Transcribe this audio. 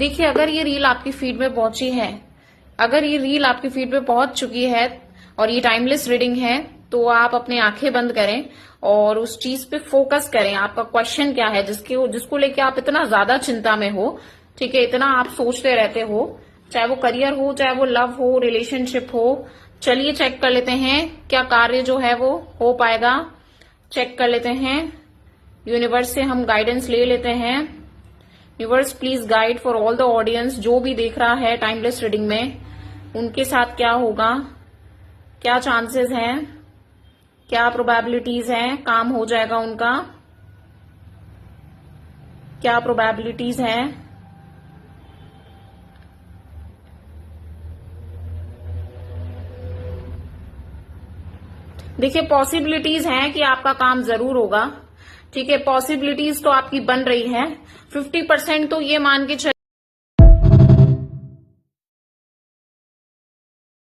देखिए, अगर ये रील आपकी फीड में पहुंची है, अगर ये रील आपकी फीड में पहुंच चुकी है और ये टाइमलेस रीडिंग है, तो आप अपनी आंखें बंद करें और उस चीज पे फोकस करें। आपका क्वेश्चन क्या है जिसको लेके आप इतना ज्यादा चिंता में हो, ठीक है, इतना आप सोचते रहते हो, चाहे वो करियर हो, चाहे वो लव हो, रिलेशनशिप हो। चलिए चेक कर लेते हैं क्या कार्य जो है वो हो पाएगा। चेक कर लेते हैं, यूनिवर्स से हम गाइडेंस ले लेते हैं। Universe please guide for all the audience, जो भी देख रहा है टाइमलेस रीडिंग में, उनके साथ क्या होगा, क्या चांसेस हैं, क्या प्रोबेबिलिटीज हैं, काम हो जाएगा उनका, क्या प्रोबेबिलिटीज हैं। देखिए, पॉसिबिलिटीज हैं कि आपका काम जरूर होगा, ठीक है, पॉसिबिलिटीज तो आपकी बन रही है। 50% तो ये मान के